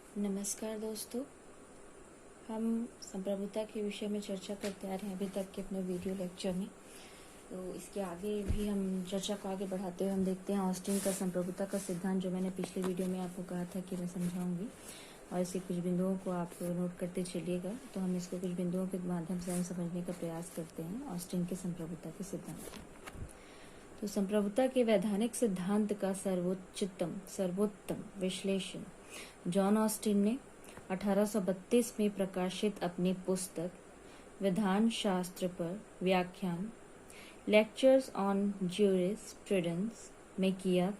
नमस्कार दोस्तों, हम संप्रभुता के विषय में चर्चा करते आ रहे हैं अभी तक के अपने वीडियो लेक्चर में। तो इसके आगे भी हम चर्चा को आगे बढ़ाते हुए हम देखते हैं ऑस्टिन का संप्रभुता का सिद्धांत, जो मैंने पिछले वीडियो में आपको कहा था कि मैं समझाऊंगी, और इसके कुछ बिंदुओं को आप नोट करते चलिएगा। तो हम इसको कुछ बिंदुओं के माध्यम से हम समझने का प्रयास करते हैं ऑस्टिन के संप्रभुता के सिद्धांत। तो संप्रभुता के वैधानिक सिद्धांत का सर्वोत्तम विश्लेषण जॉन ऑस्टिन ने 1832 में प्रकाशित अपनी पुस्तक विधान शास्त्र पर व्याख्यान लेक्चर्स ऑन ज्यूरिस्प्रूडेंस में किया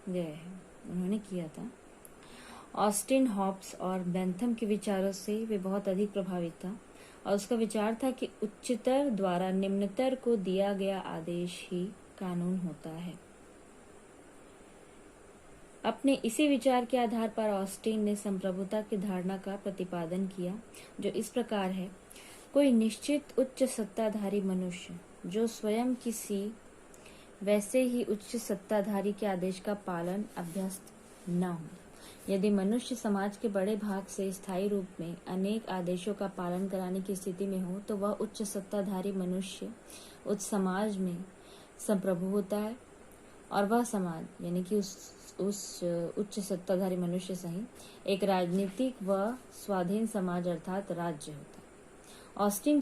गया है। उन्होंने किया था। ऑस्टिन, हॉब्स और बेंथम के विचारों से वे बहुत अधिक प्रभावित था, और उसका विचार था कि उच्चतर द्वारा निम्नतर को दिया गया आदेश ही कानून होता है। अपने इसी विचार के आधार पर ऑस्टिन ने संप्रभुता की धारणा का प्रतिपादन किया, जो इस प्रकार है। कोई निश्चित उच्च सत्ताधारी मनुष्य जो स्वयं किसी वैसे ही उच्च सत्ताधारी के आदेश का पालन अभ्यस्त न हो। यदि मनुष्य समाज के बड़े भाग से स्थायी रूप में अनेक आदेशों का पालन कराने की स्थिति में हो, तो वह उच्च सत्ताधारी मनुष्य उस समाज में संप्रभु होता है, और वह समाज यानी कि उस उच्च सत्ताधारी मनुष्य सहित एक राजनीतिक व स्वाधीन समाज अर्थात राज्य होता है। ऑस्टिन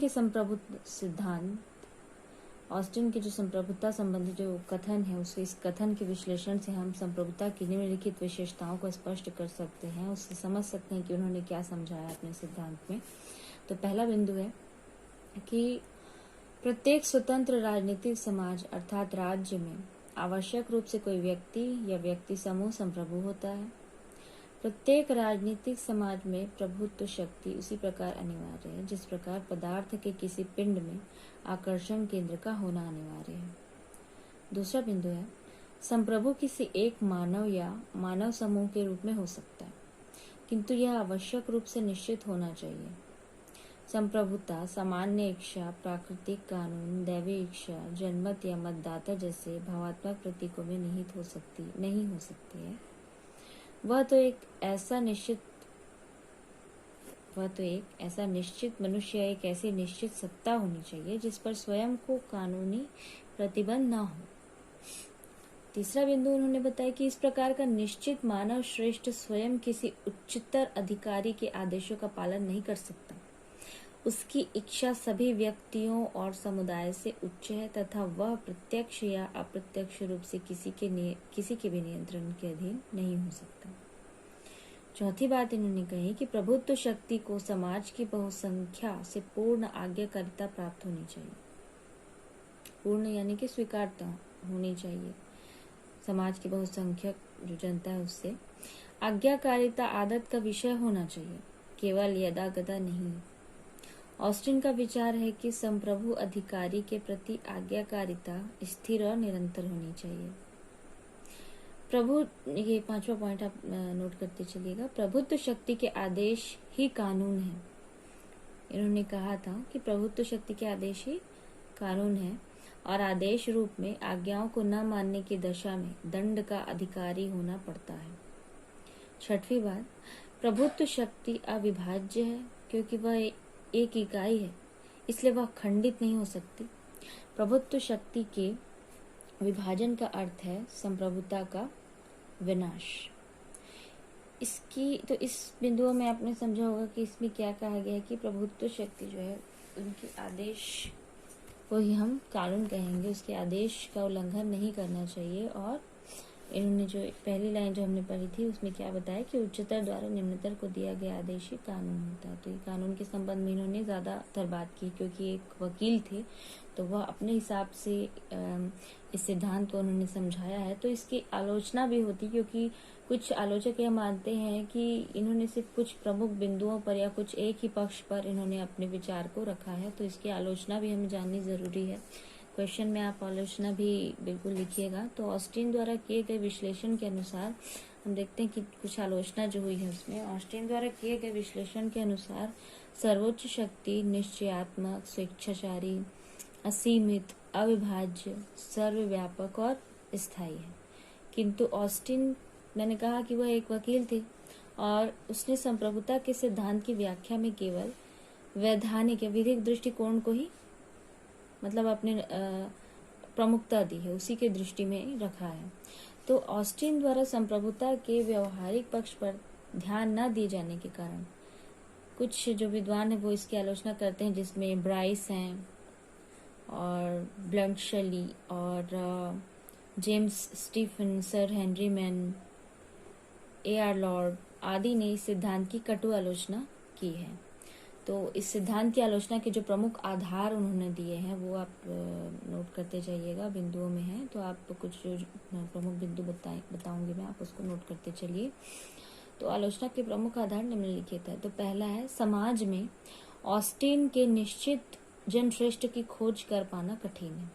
के जो संप्रभुता संबंधी जो कथन है, उसके इस कथन के विश्लेषण से हम संप्रभुता की निम्नलिखित विशेषताओं को स्पष्ट कर सकते हैं, उससे समझ सकते हैं कि उन्होंने क्या समझाया अपने सिद्धांत में। तो पहला बिंदु है कि प्रत्येक स्वतंत्र राजनीतिक समाज अर्थात राज्य में आवश्यक रूप से कोई व्यक्ति या व्यक्ति समूह संप्रभु होता है। प्रत्येक राजनीतिक समाज में प्रभुत्व शक्ति उसी प्रकार अनिवार्य है जिस प्रकार पदार्थ के किसी पिंड में आकर्षण केंद्र का होना अनिवार्य है। दूसरा बिंदु है, संप्रभु किसी एक मानव या मानव समूह के रूप में हो सकता है, किंतु यह आवश्यक रूप से निश्चित होना चाहिए। संप्रभुता सामान्य इच्छा, प्राकृतिक कानून, दैवी इच्छा, जनमत या मतदाता जैसे भावात्मक प्रतीकों में नहीं हो सकती है। वह तो एक ऐसा निश्चित मनुष्य या एक ऐसी निश्चित सत्ता होनी चाहिए जिस पर स्वयं को कानूनी प्रतिबंध न हो। तीसरा बिंदु उन्होंने बताया कि इस प्रकार का निश्चित मानव श्रेष्ठ स्वयं किसी उच्चतर अधिकारी के आदेशों का पालन नहीं कर सकता। उसकी इच्छा सभी व्यक्तियों और समुदाय से उच्च है तथा वह प्रत्यक्ष या अप्रत्यक्ष रूप से किसी के भी नियंत्रण के अधीन नहीं हो सकता। चौथी बात इन्होंने कही कि प्रभुत्व शक्ति को समाज की बहुसंख्या से पूर्ण आज्ञाकारिता प्राप्त होनी चाहिए। पूर्ण यानी कि स्वीकारता होनी चाहिए। समाज की बहुसंख्यक जो जनता है उससे आज्ञाकारिता आदत का विषय होना चाहिए, केवल यदा गदा नहीं। ऑस्टिन का विचार है कि संप्रभु अधिकारी के प्रति आज्ञाकारिता स्थिर और निरंतर होनी चाहिए। ये पांचवा पॉइंट आप नोट करते चलिएगा। प्रभुत्व शक्ति के आदेश ही कानून है। इन्होंने कहा था कि प्रभुत्व शक्ति के आदेश ही कानून है, और आदेश रूप में आज्ञाओं को न मानने की दशा में दंड का अधिकारी होना पड़ता है। छठवीं बात, प्रभुत्व शक्ति अविभाज्य है, क्योंकि वह एक इकाई है, इसलिए वह खंडित नहीं हो सकती। प्रभुत्व शक्ति के विभाजन का अर्थ है संप्रभुता का विनाश। इस बिंदुओं में आपने समझा होगा कि इसमें क्या कहा गया है कि प्रभुत्व शक्ति जो है उनके आदेश को ही हम कानून कहेंगे, उसके आदेश का उल्लंघन नहीं करना चाहिए। और इन्होंने जो पहली लाइन जो हमने पढ़ी थी उसमें क्या बताया कि उच्चतर द्वारा निम्नतर को दिया गया आदेश ही कानून होता है। तो ये कानून के संबंध में इन्होंने ज्यादातर बात की, क्योंकि एक वकील थे तो वह अपने हिसाब से इस सिद्धांत को उन्होंने समझाया है। तो इसकी आलोचना भी होती, क्योंकि कुछ आलोचक यह मानते हैं कि इन्होंने सिर्फ कुछ प्रमुख बिंदुओं पर या कुछ एक ही पक्ष पर इन्होंने अपने विचार को रखा है, तो इसकी आलोचना भी हमें जाननी जरूरी है। क्वेश्चन में आप आलोचना भी बिल्कुल लिखिएगा। तो ऑस्टिन द्वारा किए गए विश्लेषण के अनुसार हम देखते हैं कि कुछ आलोचना जो हुई है उसमें ऑस्टिन द्वारा किए गए विश्लेषण के अनुसार सर्वोच्च शक्ति निश्चयात्मक, स्वेच्छाचारी, असीमित, अविभाज्य, सर्वव्यापक और स्थायी है। किंतु ऑस्टिन, मैंने कहा कि वह एक वकील थे, और उसने संप्रभुता के सिद्धांत की व्याख्या में केवल वैधानिक या विधिक दृष्टिकोण को ही मतलब अपने प्रमुखता दी है, उसी के दृष्टि में रखा है। तो ऑस्टिन द्वारा संप्रभुता के व्यवहारिक पक्ष पर ध्यान न दिए जाने के कारण कुछ जो विद्वान है वो इसकी आलोचना करते हैं, जिसमें ब्राइस हैं और ब्लंट शली और James Stephen, sir Henry Maine, A.R. Lord आदि ने इस सिद्धांत की कटु आलोचना की है। तो इस सिद्धांत की आलोचना के जो प्रमुख आधार उन्होंने दिए हैं वो आप नोट करते जाइएगा, बिंदुओं में है, तो आप कुछ जो प्रमुख बिंदु बताऊंगी मैं, आप उसको नोट करते चलिए। तो आलोचना के प्रमुख आधार निम्नलिखित है। तो पहला है, समाज में ऑस्टिन के निश्चित जनश्रेष्ठ की खोज कर पाना कठिन है।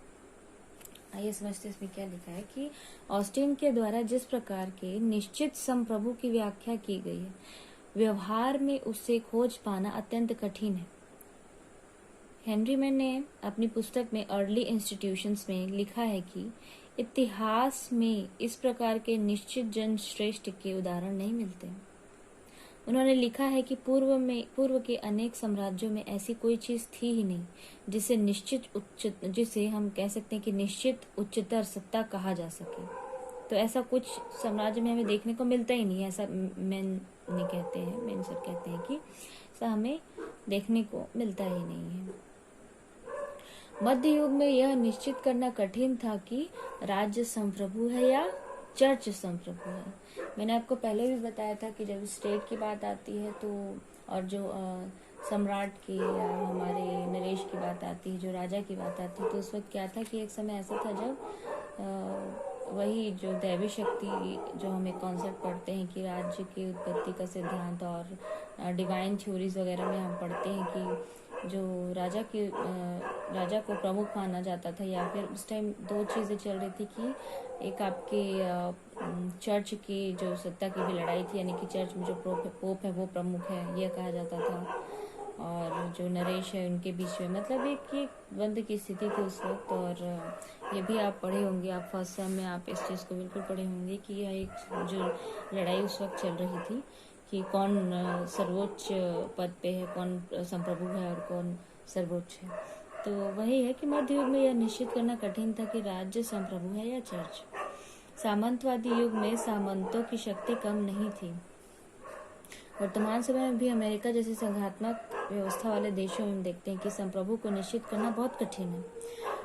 आइए समझते इसमें क्या लिखा है कि ऑस्टिन के द्वारा जिस प्रकार के निश्चित संप्रभु की व्याख्या की गई है, व्यवहार में उससे खोज पाना अत्यंत कठिन है। हेनरी मैन ने अपनी पुस्तक में अर्ली इंस्टीट्यूशंस में लिखा है कि इतिहास में इस प्रकार के निश्चित जन श्रेष्ठ के उदाहरण नहीं मिलते। उन्होंने लिखा है कि पूर्व के अनेक साम्राज्यों में ऐसी कोई चीज थी ही नहीं जिसे हम कह सकते हैं कि निश्चित उच्चतर सत्ता कहा जा सके। तो ऐसा कुछ साम्राज्य में हमें देखने को मिलता ही नहीं, ऐसा मेन सर कहते हैं कि ऐसा हमें देखने को मिलता ही नहीं है। मध्य युग में यह निश्चित करना कठिन था कि राज्य संप्रभु है या चर्च संप्रभु है। मैंने आपको पहले भी बताया था कि जब स्टेट की बात आती है तो और जो सम्राट की या हमारे नरेश की बात आती है, जो राजा की बात आती है, तो उस वक्त क्या था कि एक समय ऐसा था जब वही जो दैवी शक्ति जो हम एक कॉन्सेप्ट पढ़ते हैं कि राज्य की उत्पत्ति का सिद्धांत और डिवाइन थ्योरीज वगैरह में हम पढ़ते हैं कि जो राजा को प्रमुख माना जाता था, या फिर उस टाइम दो चीजें चल रही थी कि एक आपके चर्च की जो सत्ता की भी लड़ाई थी, यानी कि चर्च में जो पोप है वो प्रमुख है यह कहा जाता था, और जो नरेश है उनके बीच में मतलब एक द्वंद्व की स्थिति थी उस वक्त। और ये भी आप पढ़े होंगे, आप फर्स्ट सेम में आप इस चीज़ को बिल्कुल पढ़े होंगे कि यह एक जो लड़ाई उस वक्त चल रही थी कि कौन सर्वोच्च पद पे है, कौन संप्रभु है और कौन सर्वोच्च है। तो वही है कि मध्य युग में यह निश्चित करना कठिन था कि राज्य संप्रभु है या चर्च। सामंतवादी युग में सामंतों की शक्ति कम नहीं थी। वर्तमान समय में भी अमेरिका जैसे संघात्मक व्यवस्था वाले देशों में देखते हैं कि संप्रभु को निश्चित करना बहुत कठिन है।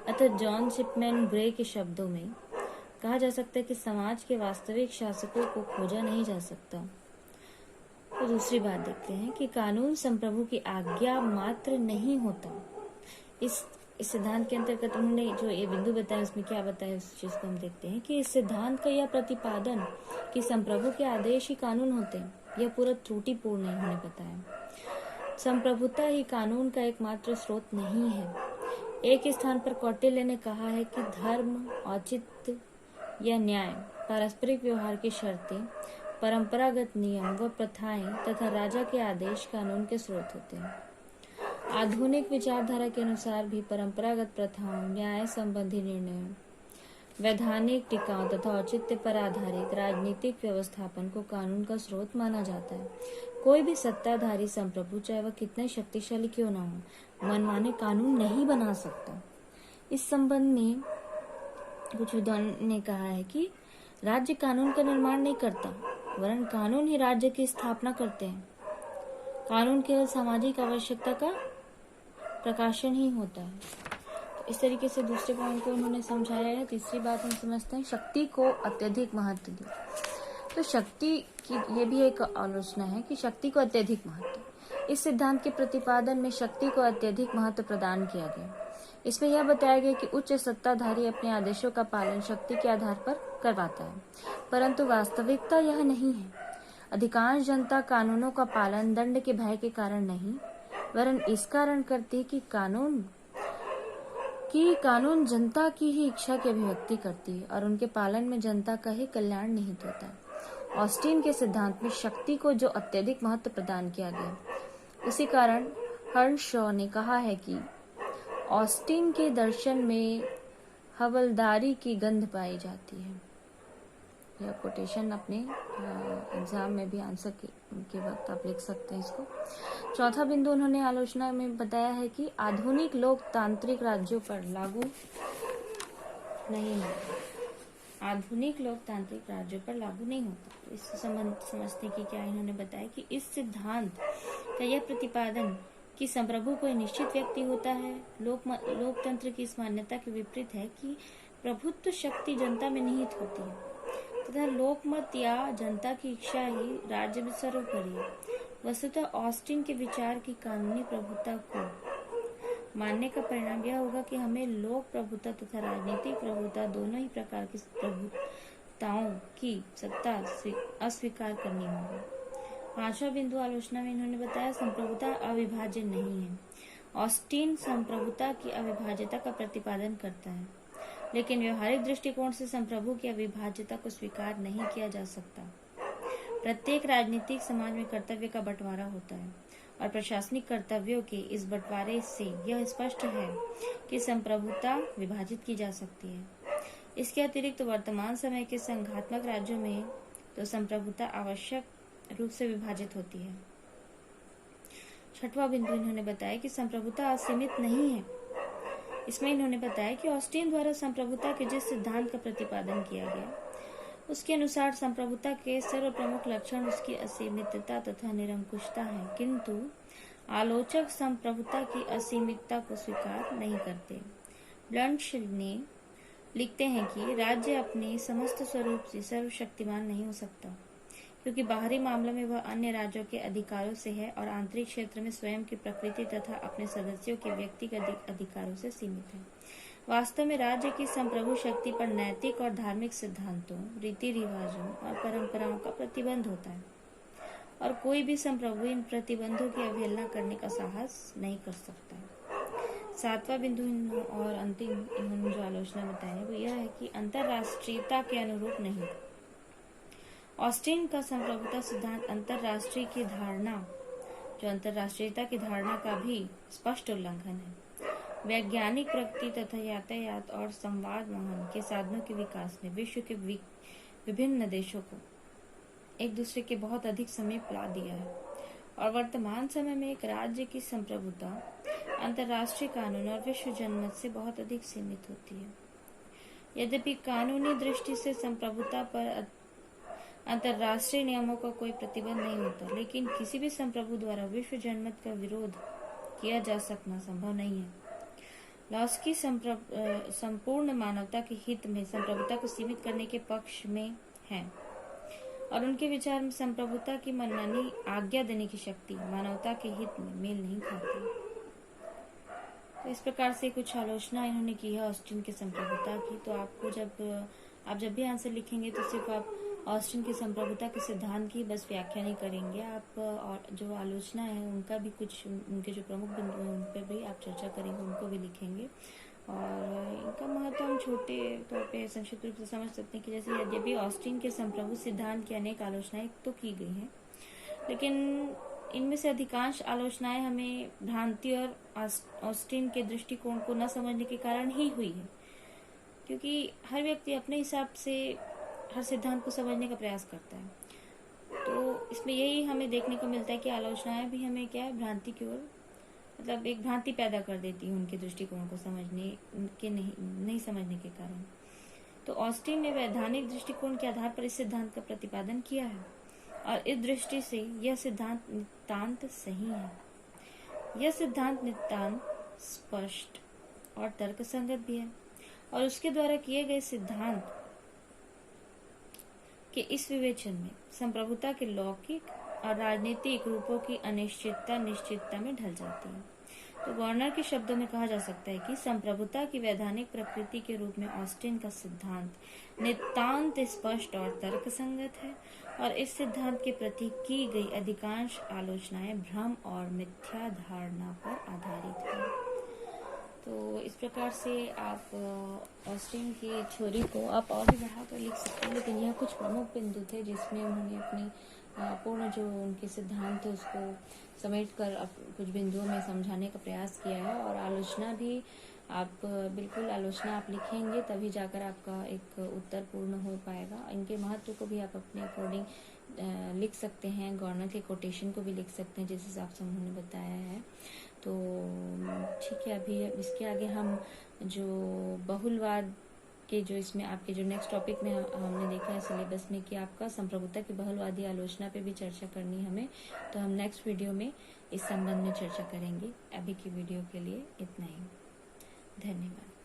अतः जॉन शिपमैन ग्रे के शब्दों में कहा जा सकता है कि समाज के वास्तविक शासकों को खोजा नहीं जा सकता। तो दूसरी बात देखते हैं कि कानून संप्रभु की आज्ञा मात्र नहीं होता। इस सिद्धांत के अंतर्गत उन्होंने जो ये बिंदु बताया उसमें क्या बताया उस चीज को हम देखते हैं कि इस सिद्धांत का यह प्रतिपादन कि संप्रभु के आदेश ही कानून होते हैं, यह पूरा त्रुटिपूर्ण नहीं होने बताया। संप्रभुता ही कानून का एकमात्र स्रोत नहीं है। एक स्थान पर कौटिल्य ने कहा है कि धर्म, औचित्य या न्याय, पारस्परिक व्यवहार की शर्तें, परंपरागत नियम व प्रथाएं तथा राजा के आदेश कानून के स्रोत होते हैं। आधुनिक विचारधारा के अनुसार भी परंपरागत प्रथाओं, न्याय संबंधी निर्णयों, वैधानिक टिकाऊ तथा औचित्य पर आधारित राजनीतिक व्यवस्थापन को कानून का स्रोत माना जाता है। कोई भी सत्ताधारी संप्रभु, चाहे वह कितने शक्तिशाली क्यों न हो, मनमाने कानून नहीं बना सकता। इस संबंध में कुछ विद्वान ने कहा है कि राज्य कानून का निर्माण नहीं करता, वरन कानून ही राज्य की स्थापना करते हैं। कानून केवल सामाजिक आवश्यकता का प्रकाशन ही होता है। तो इस तरीके से दूसरे पॉइंट को उन्होंने समझाया है। तीसरी बात हम समझते हैं, शक्ति को अत्यधिक महत्व दिया। तो शक्ति की ये भी एक आलोचना है कि शक्ति को अत्यधिक महत्व। इस सिद्धांत के प्रतिपादन में शक्ति को अत्यधिक महत्व प्रदान किया गया। इसमें यह बताया गया कि उच्च सत्ताधारी अपने आदेशों का पालन शक्ति के आधार पर करवाता है, परंतु वास्तविकता यह नहीं है। अधिकांश जनता कानूनों का पालन दंड के भय के कारण नहीं, वरन इस कारण करती कि कानून जनता की ही इच्छा की अभिव्यक्ति करती है और उनके पालन में जनता का ही कल्याण निहित होता है। ऑस्टिन के सिद्धांत में शक्ति को जो अत्यधिक महत्व प्रदान किया गया, उसी कारण हर्नशॉ ने कहा है कि ऑस्टिन के दर्शन में हवलदारी की गंध पाई जाती है। या कोटेशन अपने एग्जाम में भी आंसर के वक्त आप लिख सकते हैं इसको। चौथा बिंदु उन्होंने आलोचना में बताया है कि आधुनिक लोकतांत्रिक राज्यों पर लागू नहीं होता। आधुनिक लोकतांत्रिक राज्यों पर लागू नहीं होता। तो इससे समझने की क्या इन्होंने बताया कि इस सिद्धांत का यह प्रतिपादन कि संप्रभु कोई निश्चित व्यक्ति होता है लोकतंत्र की इस मान्यता के विपरीत है कि प्रभुत्व शक्ति जनता में निहित होती है तथा लोकमत या जनता की इच्छा ही राज्य में सर्वोपरि है। वस्तुतः ऑस्टिन के विचार की कानूनी प्रभुता को मानने का परिणाम यह होगा कि हमें लोक प्रभुता तथा राजनीतिक प्रभुता दोनों ही प्रकार की प्रभुताओं की सत्ता अस्वीकार करनी होगी। पांचवा बिंदु आलोचना में इन्होंने बताया संप्रभुता अविभाज्य नहीं है। ऑस्टिन संप्रभुता की अविभाज्यता का प्रतिपादन करता है, लेकिन व्यवहारिक दृष्टिकोण से संप्रभु की अविभाज्यता को स्वीकार नहीं किया जा सकता। प्रत्येक राजनीतिक समाज में कर्तव्य का बंटवारा होता है और प्रशासनिक कर्तव्यों के इस बंटवारे से यह स्पष्ट है कि संप्रभुता विभाजित की जा सकती है। इसके अतिरिक्त वर्तमान समय के संघात्मक राज्यों में तो संप्रभुता आवश्यक रूप से विभाजित होती है। छठवां बिंदु इन्होंने बताया कि संप्रभुता असीमित नहीं है। इसमें इन्होंने बताया कि ऑस्टिन द्वारा संप्रभुता के जिस सिद्धांत का प्रतिपादन किया गया उसके अनुसार संप्रभुता के सर्व प्रमुख लक्षण उसकी असीमितता तथा निरंकुशता है, किंतु आलोचक संप्रभुता की असीमितता को स्वीकार नहीं करते। ब्लंटशिल ने लिखते हैं कि राज्य अपने समस्त स्वरूप से सर्वशक्तिमान नहीं हो सकता, क्योंकि बाहरी मामलों में वह अन्य राज्यों के अधिकारों से है और आंतरिक क्षेत्र में स्वयं की प्रकृति तथा अपने सदस्यों के व्यक्तिगत अधिकारों से सीमित है। वास्तव में राज्य की संप्रभु शक्ति पर नैतिक और धार्मिक सिद्धांतों, रीति रिवाजों और परंपराओं का प्रतिबंध होता है और कोई भी संप्रभु इन प्रतिबंधों की अवहेलना करने का साहस नहीं कर सकता। सातवां बिंदु और अंतिम इन्होंने जो आलोचना बताई वो यह है कि अंतरराष्ट्रीयता के अनुरूप नहीं। ऑस्टिन का संप्रभुता सिद्धांत अंतरराष्ट्रीय की धारणा जो अंतरराष्ट्रीयता की धारणा का भी स्पष्ट उल्लंघन है। वैज्ञानिक प्रगति तथा यातायात और संवाद वहन के साधनों के विकास ने विश्व के विभिन्न देशों को एक दूसरे के बहुत अधिक समीप ला दिया है और वर्तमान समय में एक राज्य की संप्रभुता अंतर्राष्ट्रीय कानून और विश्व जनमत से बहुत अधिक सीमित होती है। यद्यपि कानूनी दृष्टि से संप्रभुता पर अंतर्राष्ट्रीय नियमों का कोई प्रतिबंध नहीं होता, लेकिन किसी भी संप्रभु द्वारा विश्व जनमत का विरोध किया जा सकना संभव नहीं है। लॉस्की संपूर्ण मानवता के हित में संप्रभुता को सीमित करने के पक्ष में है और उनके विचार में संप्रभुता की मनमानी आज्ञा देने की शक्ति मानवता के हित में मेल नहीं खाती। तो इस प्रकार से कुछ आलोचना इन्होंने की है ऑस्टिन के संप्रभुता की। तो आपको जब भी आंसर लिखेंगे तो सिर्फ आप ऑस्टिन की संप्रभुता के सिद्धांत की बस व्याख्या नहीं करेंगे, आप और जो आलोचना है उनका भी कुछ उनके जो प्रमुख बिंदु हैं उन पर भी आप चर्चा करेंगे, उनको भी लिखेंगे। और इनका महत्व हम छोटे तौर पे संक्षिप्त रूप से समझ सकते हैं कि जैसे यद्यपि ऑस्टिन के संप्रभु सिद्धांत की अनेक आलोचनाएं तो की गई हैं, लेकिन इनमें से अधिकांश आलोचनाएं हमें भ्रांति और ऑस्टिन के दृष्टिकोण को न समझने के कारण ही हुई है, क्योंकि हर व्यक्ति अपने हिसाब से हर सिद्धांत को समझने का प्रयास करता है। तो इसमें यही हमें देखने को मिलता है कि आलोचनाएं भी हमें क्या है भ्रांति की ओर मतलब एक भ्रांति पैदा कर देती है उनके दृष्टिकोण को समझने के नहीं समझने के कारण। तो ऑस्टिन ने वैधानिक दृष्टिकोण के आधार पर इस सिद्धांत का प्रतिपादन किया है और इस दृष्टि से यह सिद्धांत नितांत सही है। यह सिद्धांत नितांत स्पष्ट और तर्कसंगत भी है और उसके द्वारा किए गए सिद्धांत के इस विवेचन में संप्रभुता के लौकिक और राजनीतिक रूपों की अनिश्चितता निश्चितता में ढल जाती है। तो वार्नर के शब्दों में कहा जा सकता है कि संप्रभुता की वैधानिक प्रकृति के रूप में ऑस्टिन का सिद्धांत नितांत स्पष्ट और तर्कसंगत है और इस सिद्धांत के प्रति की गई अधिकांश आलोचनाएं भ्रम और मिथ्या धारणा पर आधारित है। तो इस प्रकार से आप ऑस्टिन की थ्योरी को आप और भी बढ़ाकर लिख सकते हैं, लेकिन यह कुछ प्रमुख बिंदु थे जिसमें उन्होंने अपनी पूर्ण जो उनके सिद्धांत थे उसको समेट कर कुछ बिंदुओं में समझाने का प्रयास किया है और आलोचना भी आप बिल्कुल आलोचना आप लिखेंगे तभी जाकर आपका एक उत्तर पूर्ण हो पाएगा। इनके महत्व को भी आप अपने अकॉर्डिंग लिख सकते हैं, गवर्नर के कोटेशन को भी लिख सकते हैं जिस हिसाब से उन्होंने बताया है। तो ठीक है, अभी इसके आगे हम जो बहुलवाद के जो इसमें आपके जो नेक्स्ट टॉपिक में हमने देखा है सिलेबस में कि आपका संप्रभुता की बहुलवादी आलोचना पे भी चर्चा करनी हमें, तो हम नेक्स्ट वीडियो में इस संबंध में चर्चा करेंगे। अभी की वीडियो के लिए इतना ही, धन्यवाद।